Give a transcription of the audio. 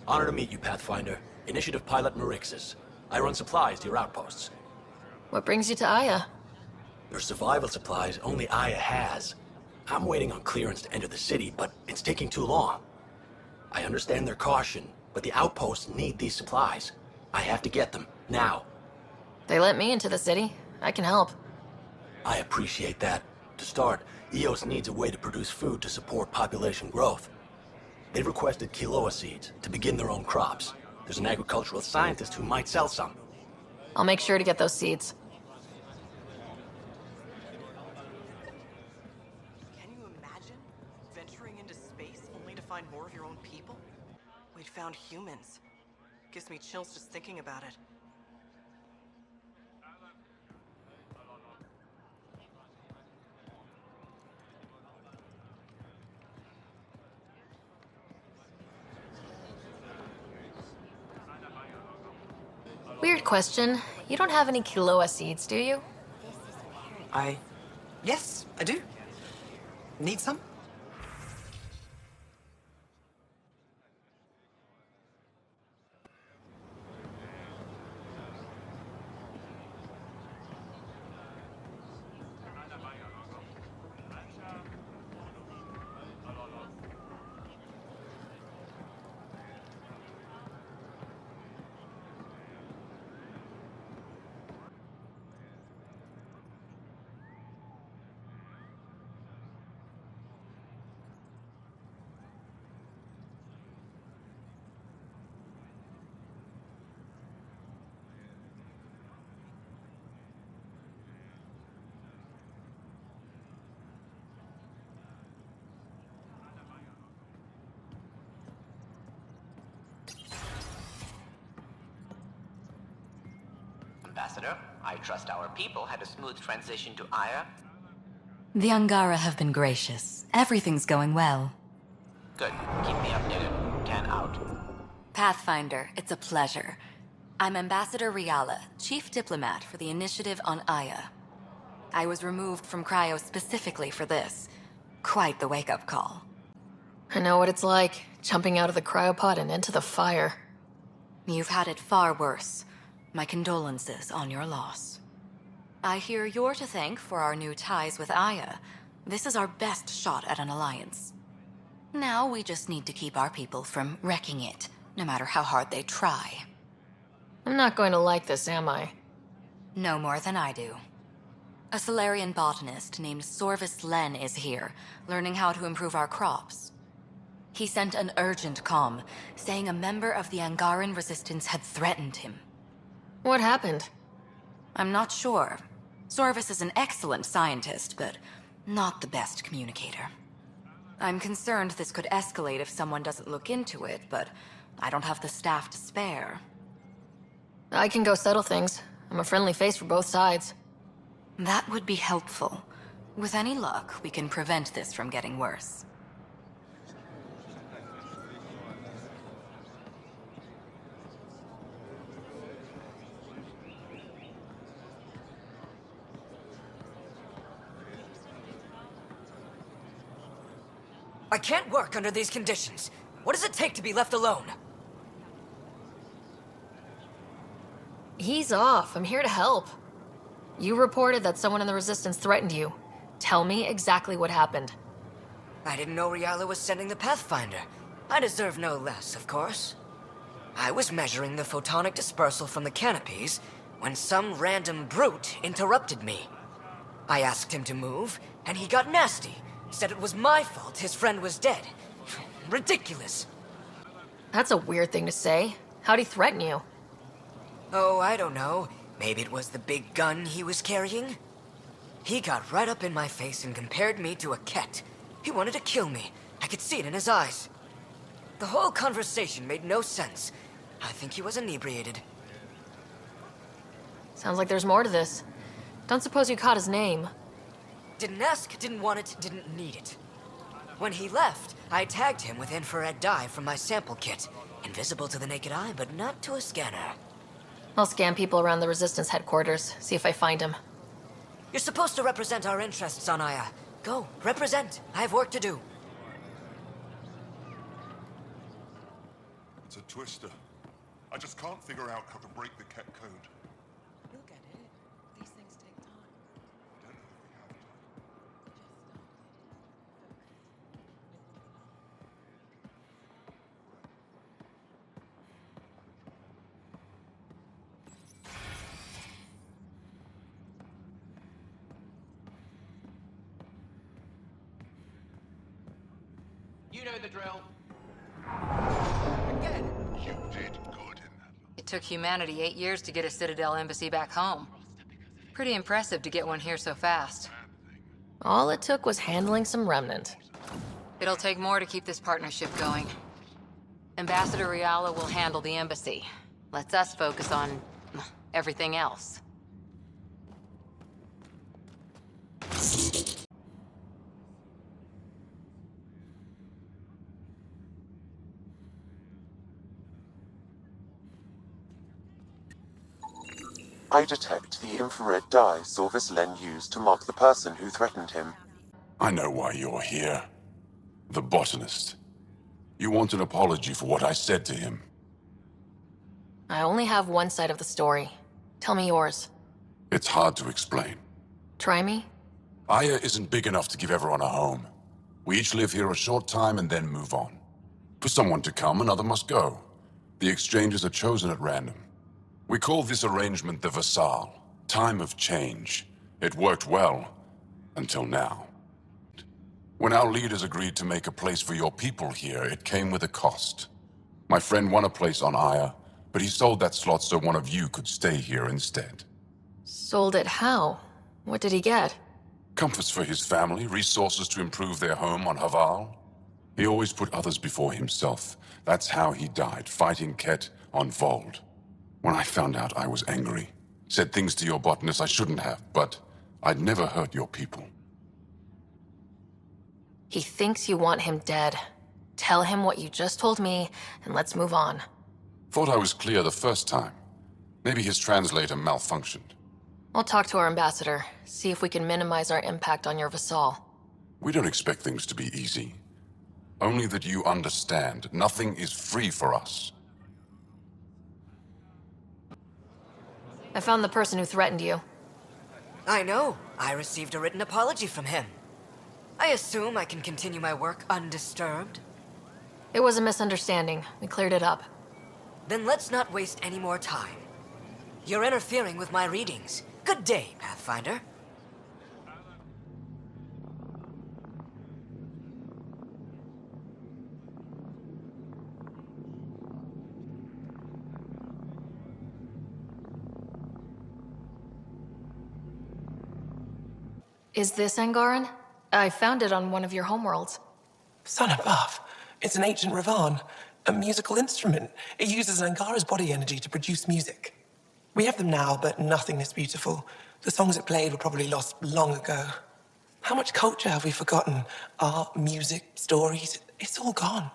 Honor to meet you, Pathfinder. Initiative Pilot Marixus. I run supplies to your outposts. What brings you to Aya? There's survival supplies only Aya has. I'm waiting on clearance to enter the city, but it's taking too long. I understand their caution, but the outposts need these supplies. I have to get them, now. They let me into the city. I can help. I appreciate that. To start, EOS needs a way to produce food to support population growth. They've requested quinoa seeds to begin their own crops. There's an agricultural scientist who might sell some. I'll make sure to get those seeds. Can you imagine venturing into space only to find more of your own people? We'd found humans. Gives me chills just thinking about it. Weird question. You don't have any quinoa seeds, do you? Yes, I do. Need some? Ambassador, I trust our people had a smooth transition to Aya. The Angara have been gracious. Everything's going well. Good. Keep me updated. Can out. Pathfinder, it's a pleasure. I'm Ambassador Riala, Chief Diplomat for the Initiative on Aya. I was removed from Cryo specifically for this. Quite the wake-up call. I know what it's like, jumping out of the cryopod and into the fire. You've had it far worse. My condolences on your loss. I hear you're to thank for our new ties with Aya. This is our best shot at an alliance. Now we just need to keep our people from wrecking it, no matter how hard they try. I'm not going to like this, am I? No more than I do. A Solarian botanist named Sorvis Len is here, learning how to improve our crops. He sent an urgent comm, saying a member of the Angaran resistance had threatened him. What happened? I'm not sure. Sorvis is an excellent scientist, but not the best communicator. I'm concerned this could escalate if someone doesn't look into it, but I don't have the staff to spare. I can go settle things. I'm a friendly face for both sides. That would be helpful. With any luck, we can prevent this from getting worse. I can't work under these conditions. What does it take to be left alone? Ease off. I'm here to help. You reported that someone in the Resistance threatened you. Tell me exactly what happened. I didn't know Riala was sending the Pathfinder. I deserve no less, of course. I was measuring the photonic dispersal from the canopies when some random brute interrupted me. I asked him to move, and he got nasty. Said it was my fault his friend was dead. Ridiculous. That's a weird thing to say. How'd he threaten you? Oh, I don't know. Maybe it was the big gun he was carrying? He got right up in my face and compared me to a cat. He wanted to kill me. I could see it in his eyes. The whole conversation made no sense. I think he was inebriated. Sounds like there's more to this. Don't suppose you caught his name. Didn't ask, didn't want it, didn't need it. When he left, I tagged him with infrared dye from my sample kit. Invisible to the naked eye, but not to a scanner. I'll scan people around the Resistance headquarters, see if I find him. You're supposed to represent our interests on Aya. Go, represent. I have work to do. That's a twister. I just can't figure out how to break the Ket code. You'll get it. These things take time. I don't know if we have time. You know the drill. You did good in that. It took humanity 8 years to get a Citadel embassy back home. Pretty impressive to get one here so fast. All it took was handling some remnant. It'll take more to keep this partnership going. Ambassador Riala will handle the embassy. Lets us focus on everything else. I detect the infrared dye Sorvis Len used to mark the person who threatened him. I know why you're here. The botanist. You want an apology for what I said to him. I only have one side of the story. Tell me yours. It's hard to explain. Try me? Aya isn't big enough to give everyone a home. We each live here a short time and then move on. For someone to come, another must go. The exchanges are chosen at random. We call this arrangement the Vassal, time of change. It worked well, until now. When our leaders agreed to make a place for your people here, it came with a cost. My friend won a place on Aya, but he sold that slot so one of you could stay here instead. Sold it how? What did he get? Comforts for his family, resources to improve their home on Haval. He always put others before himself. That's how he died, fighting Ket on Vold. When I found out, I was angry. Said things to your botanist I shouldn't have, but I'd never hurt your people. He thinks you want him dead. Tell him what you just told me, and let's move on. Thought I was clear the first time. Maybe his translator malfunctioned. I'll talk to our ambassador, see if we can minimize our impact on your Vassal. We don't expect things to be easy. Only that you understand, nothing is free for us. I found the person who threatened you. I know. I received a written apology from him. I assume I can continue my work undisturbed. It was a misunderstanding. We cleared it up. Then let's not waste any more time. You're interfering with my readings. Good day, Pathfinder. Is this Angaran? I found it on one of your homeworlds. Son above. It's an ancient Ravan, a musical instrument. It uses Angara's body energy to produce music. We have them now, but nothing this beautiful. The songs it played were probably lost long ago. How much culture have we forgotten? Art, music, stories, it's all gone.